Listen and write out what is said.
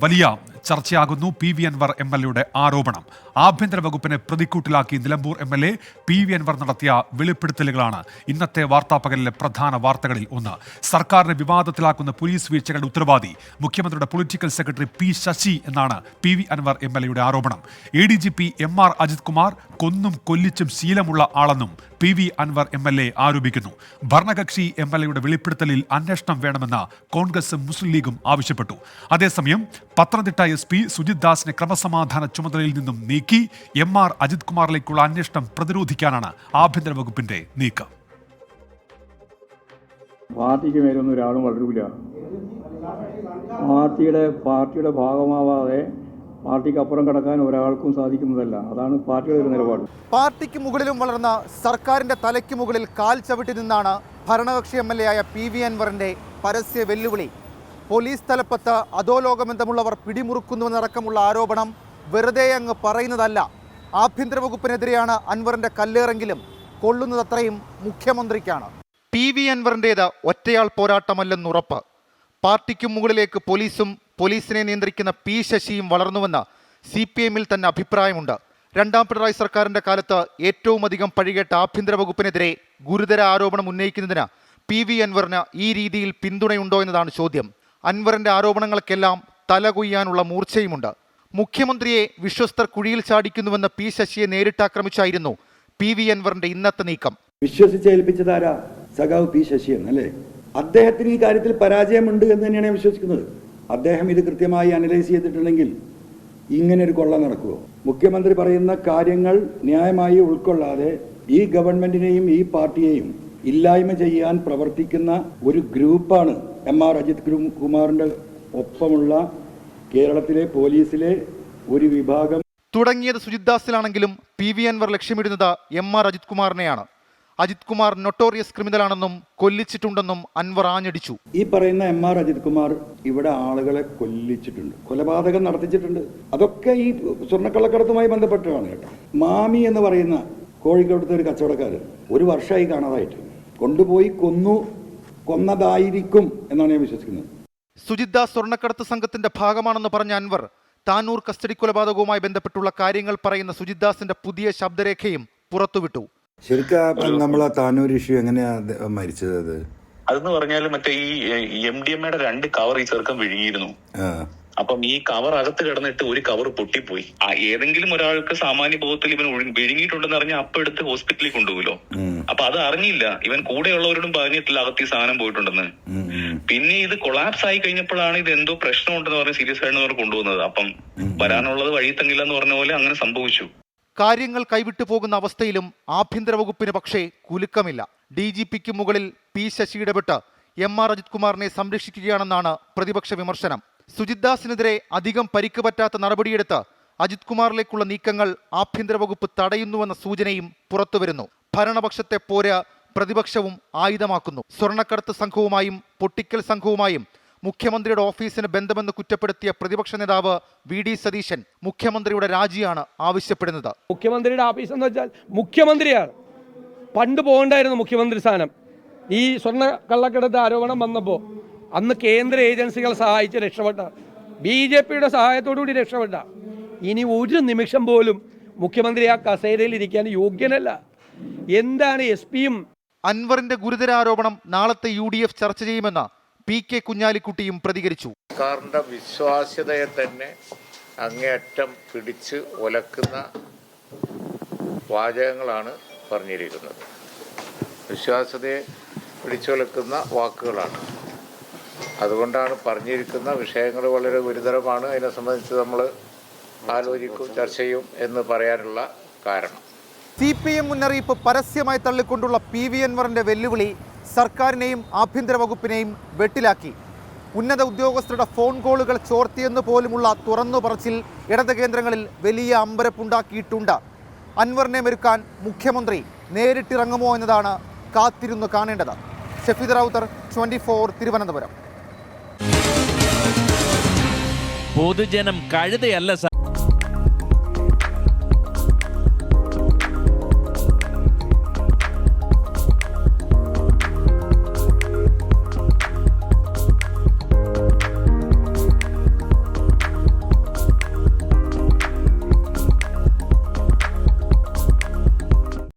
വലിയ ചർച്ചയാകുന്നു പി.വി. അൻവർ എം.എൽ.എയുടെ ആരോപണം. ആഭ്യന്തര വകുപ്പിനെ പ്രതിക്കൂട്ടിലാക്കി നിലമ്പൂർ എം.എൽ.എ പി.വി. അൻവർ നടത്തിയ വെളിപ്പെടുത്തലുകളാണ് ഇന്നത്തെ വാർത്താപ്പകലിലെ പ്രധാന വാർത്തകളിൽ ഒന്ന്. സർക്കാരിനെ വിവാദത്തിലാക്കുന്ന പോലീസ് വീഴ്ചകളുടെ ഉത്തരവാദി മുഖ്യമന്ത്രിയുടെ പൊളിറ്റിക്കൽ സെക്രട്ടറി പി. ശശി എന്നാണ് പി.വി. അൻവർ എം.എൽ.എയുടെ ആരോപണം. ADGP M.R. അജിത് കുമാർ കൊന്നും കൊല്ലിച്ചും ശീലമുള്ള ആളെന്നും പി.വി. അൻവർ എം.എൽ.എ ആരോപിക്കുന്നു. ഭരണകക്ഷി എം.എൽ.എയുടെ വെളിപ്പെടുത്തലിൽ അന്വേഷണം വേണമെന്ന് കോൺഗ്രസും മുസ്ലിം ലീഗും ആവശ്യപ്പെട്ടു. അതേസമയം പത്തനംതിട്ട SP സുജിത് ദാസിനെ ക്രമസമാധാന ചുമതലയിൽ നിന്നും നീക്കി M.R. അജിത് കുമാറിലേക്കുള്ള അന്വേഷണം പ്രതിരോധിക്കാനാണ് ആഭ്യന്തര വകുപ്പിന്റെ നീക്കം. പാർട്ടിക്ക് മേലൊന്നും ഒരാളും വളരില്ല. പാർട്ടിയുടെ ഭാഗമാവാതെ പാർട്ടിക്ക് അപ്പുറം കടക്കാൻ ഒരാൾക്കും സാധിക്കുന്നതല്ല. അതാണ് പാർട്ടിയുടെ ഒരു നിലപാട്. പാർട്ടിക്ക് മുകളിലും വളർന്ന സർക്കാരിന്റെ തലയ്ക്ക് മുകളിൽ കാൽ ചവിട്ടി നിന്നാണ് ഭരണകക്ഷി MLA ആയ പി.വി. അൻവറിന്റെ പരസ്യ വെല്ലുവിളി. പോലീസ് തലപ്പത്ത് അധോലോകബന്ധമുള്ളവർ പിടിമുറുക്കുന്നുവെന്നടക്കമുള്ള ആരോപണം വെറുതെ അങ്ങ് പറയുന്നതല്ല. ആഭ്യന്തര വകുപ്പിനെതിരെയാണ് അൻവറിന്റെ കല്ലേറെങ്കിലും കൊള്ളുന്നതത്രയും മുഖ്യമന്ത്രിക്കാണ്. പി.വി. അൻവറിൻ്റേത് ഒറ്റയാൾ പോരാട്ടമല്ലെന്നുറപ്പ്. പാർട്ടിക്കും മുകളിലേക്ക് പോലീസും പോലീസിനെ നിയന്ത്രിക്കുന്ന പി. ശശിയും വളർന്നുവെന്ന് CPM-ൽ തന്നെ അഭിപ്രായമുണ്ട്. രണ്ടാം പിണറായി സർക്കാരിന്റെ കാലത്ത് ഏറ്റവും അധികം പഴികേട്ട ആഭ്യന്തര വകുപ്പിനെതിരെ ഗുരുതര ആരോപണം ഉന്നയിക്കുന്നതിന് പി.വി. അൻവറിന് ഈ രീതിയിൽ പിന്തുണയുണ്ടോ എന്നതാണ് ചോദ്യം. അൻവറിന്റെ ആരോപണങ്ങൾക്കെല്ലാം തലകൊയ്യാനുള്ള മൂർച്ചയുമുണ്ട്. മുഖ്യമന്ത്രിയെ വിശ്വസ്തർ കുഴിയിൽ ചാടിക്കുന്നുവെന്ന് പി. ശശിയെ നേരിട്ടാക്രമിച്ചായിരുന്നു പി.വി. അൻവറിന്റെ ഇന്നത്തെ നീക്കം. വിശ്വസിച്ചേൽപ്പിച്ചതാരാ? സഖാവ് പി. ശശിയാണ് അല്ലേ? അദ്ദേഹത്തിന് ഈ കാര്യത്തിൽ പരാജയമുണ്ട് എന്ന് തന്നെയാണ് ഞാൻ വിശ്വസിക്കുന്നത്. അദ്ദേഹം ഇത് കൃത്യമായി അനലൈസ് ചെയ്തിട്ടുണ്ടെങ്കിൽ ഇങ്ങനെ ഒരു കൊള്ള നടക്കുമോ? മുഖ്യമന്ത്രി പറയുന്ന കാര്യങ്ങൾ ന്യായമായി ഉൾക്കൊള്ളാതെ ഈ ഗവൺമെന്റിനെയും ഈ പാർട്ടിയെയും ഇല്ലായ്മ ചെയ്യാൻ പ്രവർത്തിക്കുന്ന ഒരു ഗ്രൂപ്പാണ് M.R. അജിത് കുമാറിന്റെ ഒപ്പമുള്ള കേരളത്തിലെ പോലീസിലെ ഒരു വിഭാഗം. തുടങ്ങിയത് സുജിത് ദാസിലാണെങ്കിലും പി.വി. അൻവർ ലക്ഷ്യമിടുന്നത് M.R. അജിത് കുമാറിനെയാണ്. അജിത് കുമാർ നൊട്ടോറിയസ് ക്രിമിനലാണെന്നും കൊല്ലിച്ചിട്ടുണ്ടെന്നും അൻവർ ആഞ്ഞടിച്ചു. ഈ പറയുന്ന M.R. അജിത് കുമാർ ഇവിടെ ആളുകളെ കൊല്ലിച്ചിട്ടുണ്ട്, കൊലപാതകം നടത്തിച്ചിട്ടുണ്ട്. അതൊക്കെ ഈ സ്വർണ്ണക്കള്ളക്കടത്തുമായി ബന്ധപ്പെട്ടാണ് കേട്ടോ. മാമി എന്ന് പറയുന്ന കോഴിക്കോടത്തെ ഒരു കച്ചവടക്കാരൻ 1 വർഷമായി കാണാതായിട്ട് കൊണ്ടുപോയി കൊന്നതായിരിക്കും എന്നാണ് ഞാൻ വിശ്വസിക്കുന്നത്. സുജിത് ദാസ് സ്വർണ്ണക്കടത്ത് സംഘത്തിന്റെ ഭാഗമാണെന്ന് പറഞ്ഞ അൻവർ താനൂർ കസ്റ്റഡി കൊലപാതകവുമായി ബന്ധപ്പെട്ടുള്ള കാര്യങ്ങൾ പറയുന്ന സുജിത് ദാസിന്റെ പുതിയ ശബ്ദരേഖയും പുറത്തുവിട്ടു. ശരിക്കും നമ്മളെ താനൂർ ഇഷ്യൂ എങ്ങനെയാ മരിച്ചത്? അതെന്ന് പറഞ്ഞാൽ മറ്റേ ഈ MDMA-യുടെ 2 കവർ ഈ ചെറുക്കം വിഴുങ്ങിയിരുന്നു. അപ്പം ഈ കവർ അകത്ത് കിടന്നിട്ട് ഒരു കവർ പൊട്ടിപ്പോയി. ഏതെങ്കിലും ഒരാൾക്ക് സാമാന്യ ബോധത്തിൽ ഇവൻ വിഴുങ്ങിയിട്ടുണ്ടെന്ന് അറിഞ്ഞാൽ അപ്പം എടുത്ത് ഹോസ്പിറ്റലിൽ കൊണ്ടുപോകുമല്ലോ. അപ്പൊ അത് അറിഞ്ഞില്ല. ഇവൻ കൂടെയുള്ളവരോടും പറഞ്ഞിട്ടില്ല അകത്ത് ഈ സാധനം പോയിട്ടുണ്ടെന്ന്. പിന്നെ ഇത് കൊളാപ്സ് ആയി കഴിഞ്ഞപ്പോഴാണ് ഇത് എന്തോ പ്രശ്നമുണ്ടെന്ന് പറഞ്ഞ് സീരിയസ് ആയിട്ട് അവർ കൊണ്ടുപോകുന്നത്. അപ്പം വരാനുള്ളത് വഴി തങ്ങില്ല എന്ന് പറഞ്ഞ പോലെ അങ്ങനെ സംഭവിച്ചു. കാര്യങ്ങൾ കൈവിട്ടു പോകുന്ന അവസ്ഥയിലും ആഭ്യന്തര വകുപ്പിന് പക്ഷേ കുലുക്കമില്ല. DGPക്ക് മുകളിൽ പി. ശശി ഇടപെട്ട് M.R. അജിത് കുമാറിനെ സംരക്ഷിക്കുകയാണെന്നാണ് പ്രതിപക്ഷ വിമർശനം. സുജിത് ദാസിനെതിരെ അധികം പരിക്ക് പറ്റാത്ത നടപടിയെടുത്ത് അജിത് കുമാറിലേക്കുള്ള നീക്കങ്ങൾ ആഭ്യന്തര വകുപ്പ് തടയുന്നുവെന്ന സൂചനയും പുറത്തുവരുന്നു. ഭരണപക്ഷത്തെ പോര് പ്രതിപക്ഷവും ആയുധമാക്കുന്നു. സ്വർണ്ണക്കടത്ത് സംഘവുമായും പൊട്ടിക്കൽ സംഘവുമായും മുഖ്യമന്ത്രിയുടെ ഓഫീസിന് ബന്ധമെന്ന് കുറ്റപ്പെടുത്തിയ പ്രതിപക്ഷ നേതാവ് V.D. സതീശൻ മുഖ്യമന്ത്രിയുടെ രാജിയാണ് ആവശ്യപ്പെടുന്നത്. മുഖ്യമന്ത്രിയുടെ ഓഫീസ് എന്ന് വെച്ചാൽ മുഖ്യമന്ത്രിയാണ്. പണ്ട് പോകണ്ടായിരുന്നു മുഖ്യമന്ത്രി സ്ഥാനം. ഈ സ്വർണ്ണ കള്ളക്കടത്ത് ആരോപണം വന്നപ്പോൾ അന്ന് കേന്ദ്ര ഏജൻസികൾ സഹായിച്ച് രക്ഷപ്പെട്ട, BJPയുടെ സഹായത്തോടുകൂടി രക്ഷപ്പെട്ട. ഇനി ഒരു നിമിഷം പോലും മുഖ്യമന്ത്രി ആ കസേരയിൽ ഇരിക്കാൻ യോഗ്യനല്ല. എന്താണ് SP-യും? അൻവറിന്റെ ഗുരുതര ആരോപണം നാളത്തെ UDF ചർച്ച ചെയ്യുമെന്ന് P.K. കുഞ്ഞാലിക്കുട്ടിയും പ്രതികരിച്ചു. സർക്കാരിന്റെ വിശ്വാസ്യതയെ തന്നെ അങ്ങേയറ്റം പിടിച്ച് ഒലക്കുന്ന വാചകങ്ങളാണ് പറഞ്ഞിരിക്കുന്നത്. വിശ്വാസ്യതയെ പിടിച്ചൊലക്കുന്ന വാക്കുകളാണ്. അതുകൊണ്ടാണ് പറഞ്ഞിരിക്കുന്ന വിഷയങ്ങൾ വളരെ ഗുരുതരമാണ്. അതിനെ സംബന്ധിച്ച് നമ്മൾ ആലോചിക്കും, ചർച്ച ചെയ്യും എന്ന് പറയാനുള്ള കാരണം. CPM മുന്നറിയിപ്പ് പരസ്യമായി തള്ളിക്കൊണ്ടുള്ള പി.വി. അൻവറിന്റെ വെല്ലുവിളി സർക്കാരിനെയും ആഭ്യന്തര വകുപ്പിനെയും വെട്ടിലാക്കി. ഉന്നത ഉദ്യോഗസ്ഥരുടെ ഫോൺ കോളുകൾ ചോർത്തിയെന്ന് പോലുമുള്ള തുറന്നു പറച്ചിൽ ഇടത് കേന്ദ്രങ്ങളിൽ വലിയ അമ്പരപ്പുണ്ടാക്കിയിട്ടുണ്ട്. അൻവറിനെ മെരുക്കാൻ മുഖ്യമന്ത്രി നേരിട്ടിറങ്ങുമോ എന്നതാണ് കാത്തിരുന്ന് കാണേണ്ടത്. ഷഫീദ് റൗത്തർ, 24 തിരുവനന്തപുരം. പൊതുജനം കഴുതയല്ല.